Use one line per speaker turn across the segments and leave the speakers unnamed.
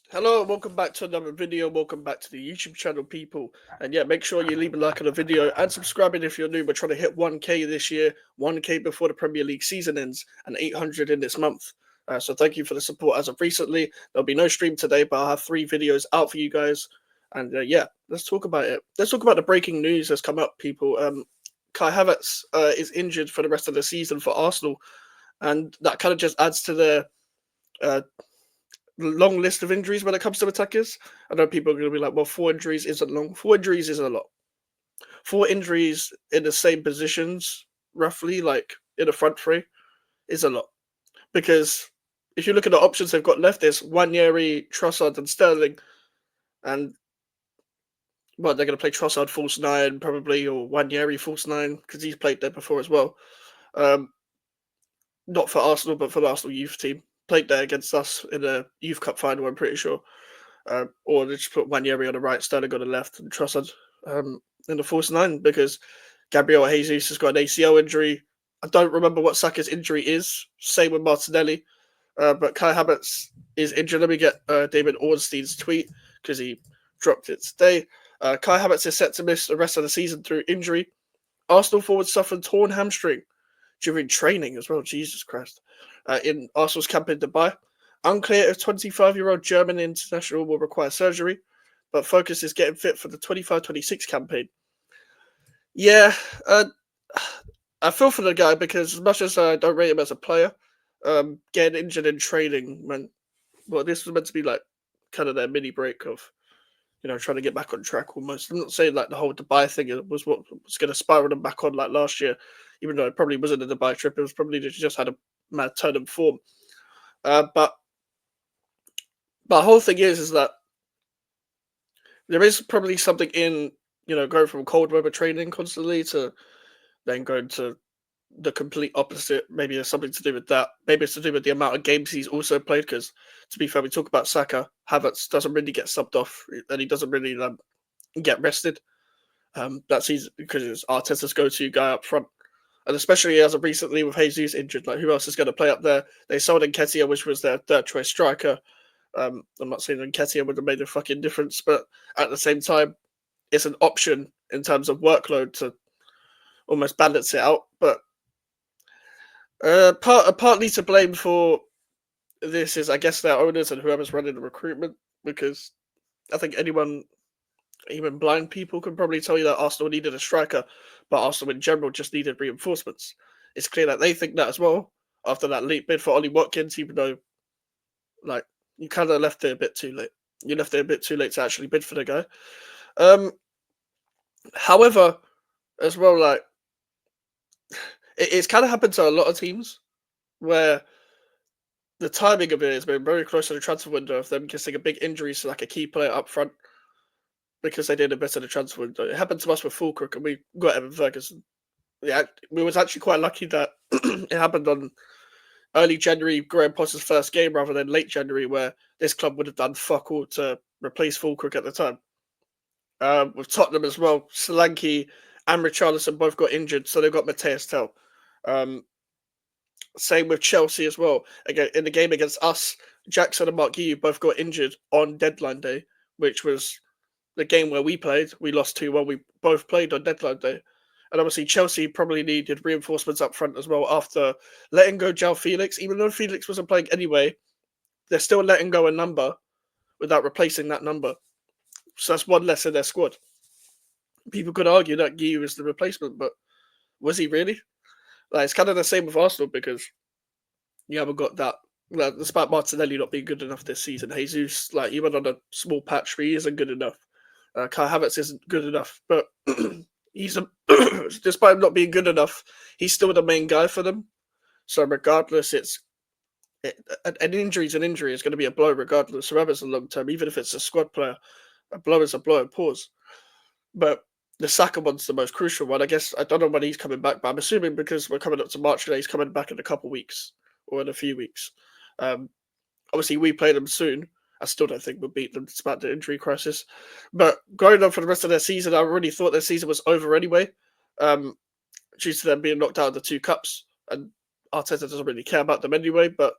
Hello, welcome back to another video. Welcome back to the YouTube channel, people. And yeah, make sure you leave a like on the video and subscribing if you're new. We're trying to hit 1K this year, 1K before the Premier League season ends, and 800 in this month. So thank you for the support as of recently. There'll be no stream today, but I'll have 3 videos out for you guys. And yeah, let's talk about it. Let's talk about the breaking news that's come up, people. Kai Havertz is injured for the rest of the season for Arsenal, and that kind of just adds to the uh, long list of injuries when it comes to attackers. I know people are going to be like, well, 4 injuries isn't long. 4 injuries is a lot. 4 injuries in the same positions, roughly, like in the front three, is a lot. Because if you look at the options they've got left, there's Wanyeri, Trossard, and Sterling. And, well, they're going to play Trossard false nine, probably, or Wanyeri false nine, because he's played there before as well. Um, Not for Arsenal, but for the Arsenal youth team. Played there against us in a Youth Cup final, I'm pretty sure. Or they just put Wanyeri on the right, Sterling on the left, and Trossard in the false nine because Gabriel Jesus has got an ACL injury. I don't remember what Saka's injury is. Same with Martinelli. But Kai Havertz is injured. Let me get David Ornstein's tweet because he dropped it today. Kai Havertz is set to miss the rest of the season through injury. Arsenal forward suffered torn hamstring during training as well. Jesus Christ. In Arsenal's camp in Dubai. Unclear if 25-year-old German international will require surgery, but focus is getting fit for the 25-26 campaign. Yeah, I feel for the guy because as much as I don't rate him as a player, getting injured in training, man, well, this was meant to be like kind of their mini break of, trying to get back on track almost. I'm not saying like the whole Dubai thing was what was going to spiral them back on like last year, even though it probably wasn't a Dubai trip. It was probably just had a mad turn in form. But the whole thing is that there is probably something in going from cold weather training constantly to then going to the complete opposite. Maybe there's something to do with that. Maybe it's to do with the amount of games he's also played. Because to be fair, we talk about Saka, Havertz doesn't really get subbed off, and he doesn't really get rested. That's easy because it's Arteta's go-to guy up front. And especially as of recently with Jesus injured, like who else is going to play up there? They sold Enquiries, which was their third choice striker. I'm not saying Enketia would have made a fucking difference, but at the same time, it's an option in terms of workload to almost balance it out. But partly to blame for this is, I guess, their owners and whoever's running the recruitment, because I think anyone, even blind people, can probably tell you that Arsenal needed a striker, but Arsenal in general just needed reinforcements. It's clear that they think that as well after that late bid for Ollie Watkins, even though, like, you kind of left it a bit too late. You left it a bit too late to actually bid for the guy. However, as well, like it's kind of happened to a lot of teams where the timing of it has been very close to the transfer window of them kissing a big injury to like a key player up front because they did a bit of the transfer window. It happened to us with Fulcrook and we got Evan Ferguson. Yeah, we was actually quite lucky that it happened on early January, Graham Potter's first game, rather than late January, where this club would have done fuck all to replace Fulcrook at the time. With Tottenham as well, Solanke and Richarlison both got injured, so they've got Mateus Tell. Same with Chelsea as well. Again, in the game against us, Jackson and Mark Guiu both got injured on deadline day, which was the game where we played. We lost 2-1. We both played on deadline day. And obviously, Chelsea probably needed reinforcements up front as well after letting go João Felix. Even though Felix wasn't playing anyway, they're still letting go a number without replacing that number. So that's one less in their squad. People could argue that Guiu is the replacement, but was he really? Like, it's kind of the same with Arsenal because you haven't got that. Like, despite Martinelli not being good enough this season, Jesus, like, even on a small patch where he isn't good enough. Kai Havertz isn't good enough, but he's despite him not being good enough, he's still the main guy for them. So regardless, an injury is an injury. It's going to be a blow regardless, whoever's the long term, even if it's a squad player. A blow is a blow, pause. But the Saka one's the most crucial one. I guess I don't know when he's coming back, but I'm assuming because we're coming up to March today, he's coming back in a couple of weeks or in a few weeks. Obviously, we play them soon. I still don't think we'll beat them despite the injury crisis. But going on for the rest of their season, I already thought their season was over anyway, due to them being knocked out of the 2 cups. And Arteta doesn't really care about them anyway. But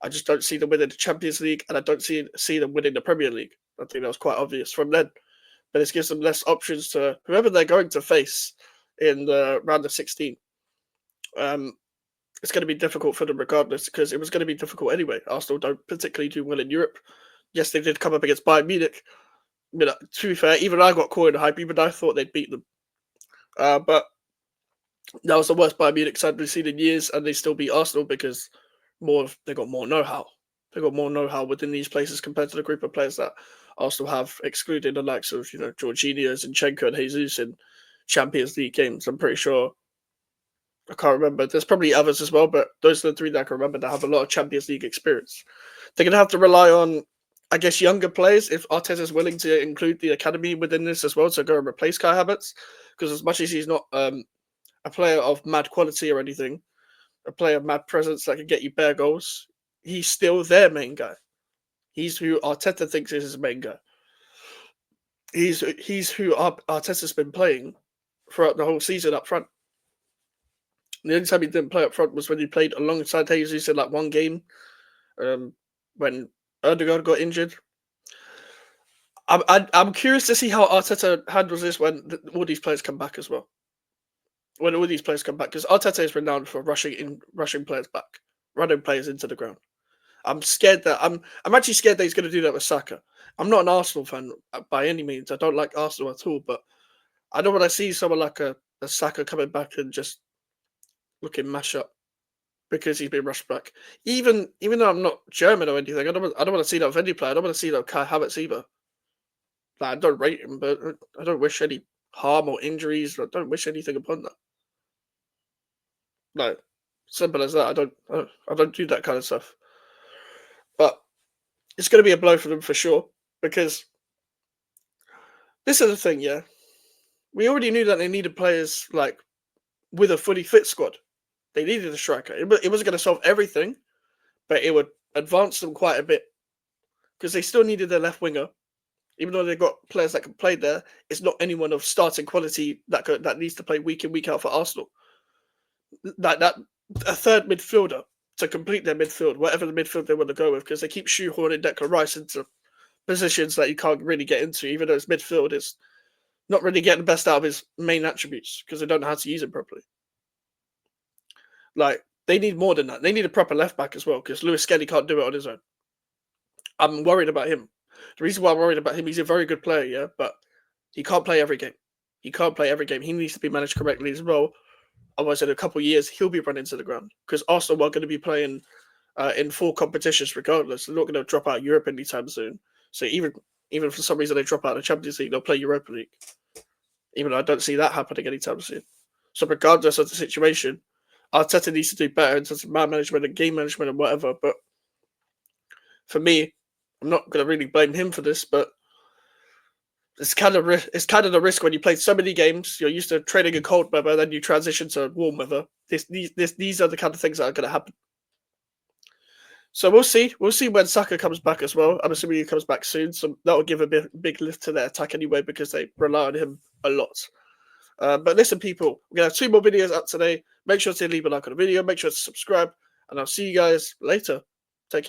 I just don't see them winning the Champions League, and I don't see them winning the Premier League. I think that was quite obvious from then. But it gives them less options to whoever they're going to face in the round of 16. It's going to be difficult for them regardless, because it was going to be difficult anyway. Arsenal don't particularly do well in Europe. Yes, they did come up against Bayern Munich. To be fair, even I got caught in the hype. Even I thought they'd beat them. But that was the worst Bayern Munich side we've seen in years, and they still beat Arsenal because they got more know-how. They got more know-how within these places compared to the group of players that Arsenal have, excluding the likes of Jorginho, Zinchenko, and Jesus in Champions League games. I'm pretty sure. I can't remember. There's probably others as well, but those are the three that I can remember that have a lot of Champions League experience. They're going to have to rely on, I guess, younger players if Arteta is willing to include the academy within this as well to go and replace Kai Havertz. Because as much as he's not a player of mad quality or anything, a player of mad presence that can get you bare goals, he's still their main guy. He's who Arteta thinks is his main guy. He's who Arteta's been playing throughout the whole season up front. The only time he didn't play up front was when he played alongside Jesus in like one game, when Erdogan got injured. I'm curious to see how Arteta handles this when all these players come back as well. When all these players come back, because Arteta is renowned for rushing players back, running players into the ground. I'm actually scared that he's going to do that with Saka. I'm not an Arsenal fan by any means. I don't like Arsenal at all, but I don't want to see someone like a Saka coming back and just looking mash up because he's been rushed back. Even though I'm not German or anything, I don't want to see that with any player. I don't want to see that with Kai Havertz either. Like, I don't rate him, but I don't wish any harm or injuries. I don't wish anything upon that. No, simple as that. I don't do that kind of stuff. But it's going to be a blow for them for sure, because this is the thing, yeah. We already knew that they needed players like with a fully fit squad. They needed a striker. It wasn't going to solve everything, but it would advance them quite a bit, because they still needed their left winger. Even though they've got players that can play there, it's not anyone of starting quality that needs to play week in, week out for Arsenal. That a third midfielder to complete their midfield, whatever the midfield they want to go with, because they keep shoehorning Declan Rice into positions that you can't really get into, even though his midfield is not really getting the best out of his main attributes because they don't know how to use it properly. Like, they need more than that. They need a proper left back as well, because Lewis Skelly can't do it on his own. I'm worried about him. The reason why I'm worried about him, he's a very good player, yeah, but he can't play every game. He needs to be managed correctly as well. Otherwise, in a couple of years, he'll be run into the ground, because Arsenal are going to be playing in full competitions regardless. They're not going to drop out of Europe anytime soon. So even for some reason they drop out of the Champions League, they'll play Europa League. Even though I don't see that happening anytime soon. So regardless of the situation, Arteta needs to do better in terms of man management and game management and whatever. But for me, I'm not going to really blame him for this, but it's kind of the risk when you play so many games. You're used to training in cold weather, then you transition to warm weather. These are the kind of things that are going to happen. So we'll see. We'll see when Saka comes back as well. I'm assuming he comes back soon, so that will give a big lift to their attack anyway, because they rely on him a lot. But listen, people, we're going to have 2 more videos out today. Make sure to leave a like on the video. Make sure to subscribe, and I'll see you guys later.